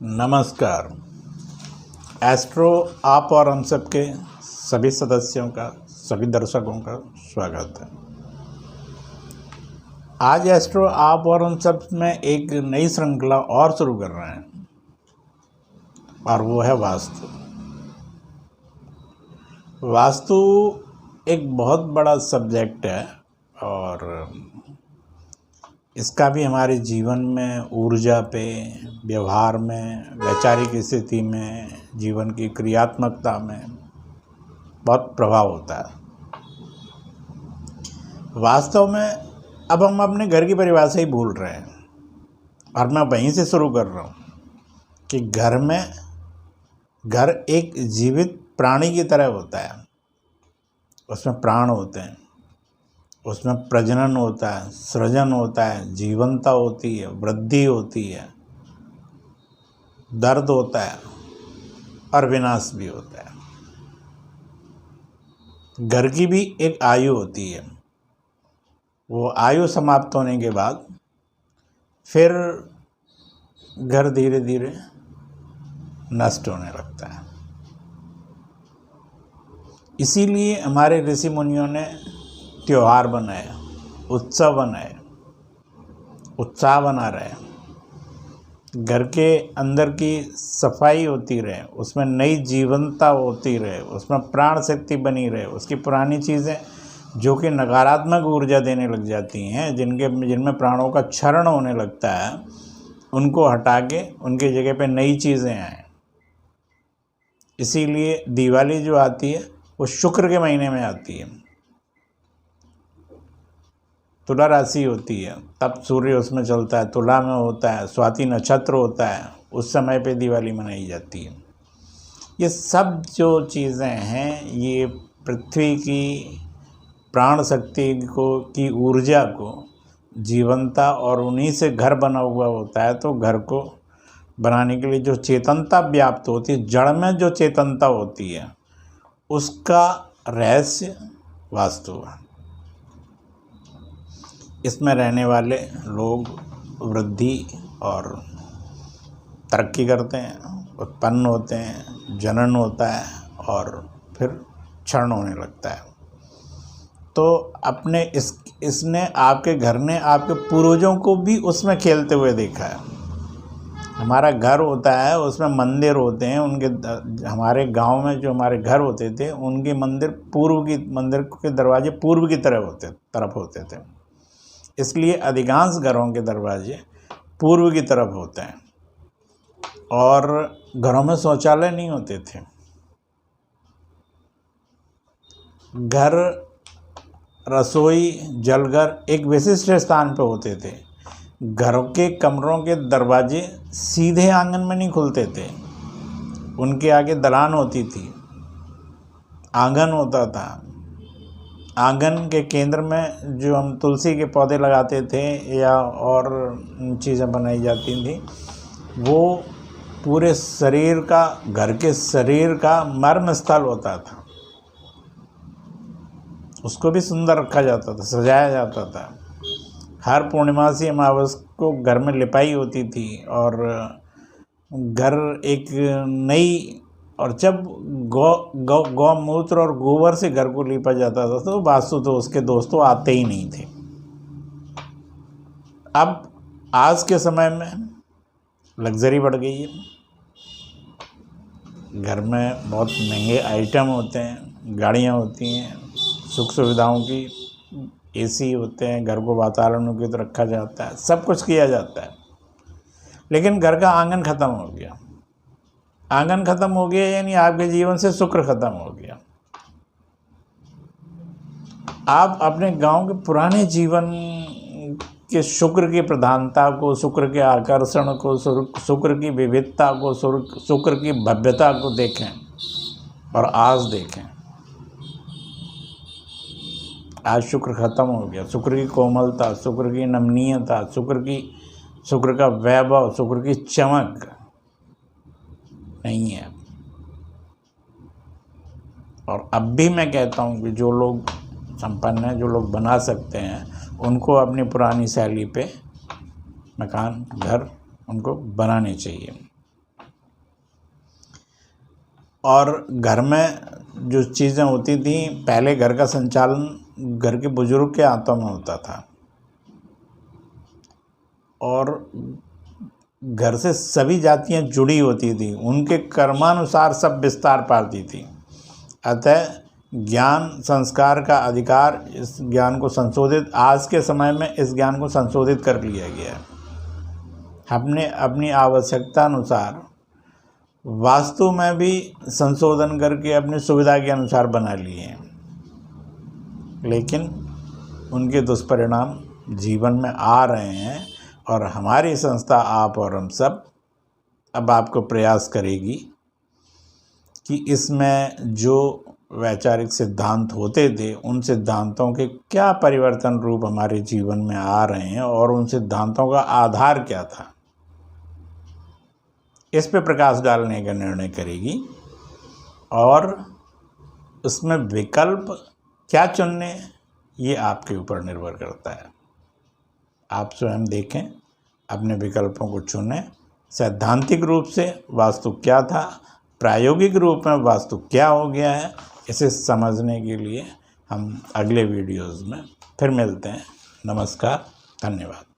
नमस्कार। एस्ट्रो आप और हम सब के सभी सदस्यों का, सभी दर्शकों का स्वागत है। आज एस्ट्रो आप और हम सब में एक नई श्रृंखला और शुरू कर रहे हैं और वो है वास्तु। वास्तु एक बहुत बड़ा सब्जेक्ट है और इसका भी हमारे जीवन में, ऊर्जा पे, व्यवहार में, वैचारिक स्थिति में, जीवन की क्रियात्मकता में बहुत प्रभाव होता है। वास्तव में अब हम अपने घर की परिभाषा ही भूल रहे हैं और मैं वहीं से शुरू कर रहा हूँ कि घर एक जीवित प्राणी की तरह होता है। उसमें प्राण होते हैं, उसमें प्रजनन होता है, सृजन होता है, जीवनता होती है, वृद्धि होती है, दर्द होता है और विनाश भी होता है। घर की भी एक आयु होती है। वो आयु समाप्त होने के बाद फिर घर धीरे धीरे नष्ट होने लगता है। इसीलिए हमारे ऋषि मुनियों ने त्योहार बनाए, उत्सव बनाए, उत्साह बना रहे। घर के अंदर की सफाई होती रहे, उसमें नई जीवंतता होती रहे, उसमें प्राण शक्ति बनी रहे। उसकी पुरानी चीज़ें जो कि नकारात्मक ऊर्जा देने लग जाती हैं, जिनमें प्राणों का क्षरण होने लगता है, उनको हटा के उनकी जगह पे नई चीज़ें आएँ। इसीलिए दिवाली जो आती है वो शुक्र के महीने में आती है। तुला राशि होती है, तब सूर्य उसमें चलता है, तुला में होता है, स्वाति नक्षत्र होता है, उस समय पे दिवाली मनाई जाती है। ये सब जो चीज़ें हैं ये पृथ्वी की प्राण शक्ति की ऊर्जा को जीवंता, और उन्हीं से घर बना हुआ होता है। तो घर को बनाने के लिए जो चेतनता व्याप्त होती है, जड़ में जो चेतनता होती है, उसका रहस्य वास्तु है। इसमें रहने वाले लोग वृद्धि और तरक्की करते हैं, उत्पन्न होते हैं, जनन होता है और फिर क्षरण होने लगता है। तो इसने आपके घर ने आपके पूर्वजों को भी उसमें खेलते हुए देखा है। हमारा घर होता है, उसमें मंदिर होते हैं। हमारे गांव में जो हमारे घर होते थे, उनके मंदिर के दरवाजे पूर्व की तरफ होते थे। इसलिए अधिकांश घरों के दरवाजे पूर्व की तरफ होते हैं और घरों में शौचालय नहीं होते थे। घर, रसोई, जलघर एक विशिष्ट स्थान पर होते थे। घरों के कमरों के दरवाजे सीधे आंगन में नहीं खुलते थे, उनके आगे दलान होती थी, आंगन होता था। आंगन के केंद्र में जो हम तुलसी के पौधे लगाते थे या और चीज़ें बनाई जाती थी, वो पूरे शरीर का, घर के शरीर का मर्म स्थल होता था। उसको भी सुंदर रखा जाता था, सजाया जाता था। हर पूर्णिमासी अमावस को घर में लिपाई होती थी और घर एक नई, और जब गौमूत्र और गोबर से घर को लीपा जाता था तो वास्तु तो उसके दोस्तों आते ही नहीं थे। अब आज के समय में लग्जरी बढ़ गई है। घर में बहुत महंगे आइटम होते हैं, गाड़ियाँ होती हैं, सुख सुविधाओं की, एसी होते हैं, घर को वातावरणीकृत रखा जाता है, सब कुछ किया जाता है। लेकिन घर का आंगन ख़त्म हो गया। आंगन खत्म हो गया यानी आपके जीवन से शुक्र खत्म हो गया। आप अपने गांव के पुराने जीवन के शुक्र की प्रधानता को, शुक्र के आकर्षण को, शुक्र की विविधता को, शुक्र की भव्यता को देखें और आज देखें। आज शुक्र खत्म हो गया। शुक्र की कोमलता, शुक्र की नमनीयता, शुक्र का वैभव, शुक्र की चमक नहीं है। और अब भी मैं कहता हूँ कि जो लोग संपन्न हैं, जो लोग बना सकते हैं, उनको अपनी पुरानी शैली पे मकान, घर उनको बनाने चाहिए। और घर में जो चीज़ें होती थी, पहले घर का संचालन घर के बुजुर्ग के हाथों में होता था और घर से सभी जातियां जुड़ी होती थी, उनके कर्मानुसार सब विस्तार पाती थी। अतः ज्ञान संस्कार का अधिकार, इस ज्ञान को संशोधित, आज के समय में इस ज्ञान को संशोधित कर लिया गया है। हमने अपनी आवश्यकता अनुसार वास्तु में भी संशोधन करके अपनी सुविधा के अनुसार बना लिए हैं, लेकिन उनके दुष्परिणाम जीवन में आ रहे हैं और हमारी संस्था, आप और हम सब अब आपको प्रयास करेगी कि इसमें जो वैचारिक सिद्धांत होते थे, उन सिद्धांतों के क्या परिवर्तन रूप हमारे जीवन में आ रहे हैं और उन सिद्धांतों का आधार क्या था, इस पे प्रकाश डालने का निर्णय करेगी और उसमें विकल्प क्या चुनने, ये आपके ऊपर निर्भर करता है। आप स्वयं देखें, अपने विकल्पों को चुनें। सैद्धांतिक रूप से वास्तु क्या था, प्रायोगिक रूप में वास्तु क्या हो गया है, इसे समझने के लिए हम अगले वीडियोज़ में फिर मिलते हैं। नमस्कार, धन्यवाद।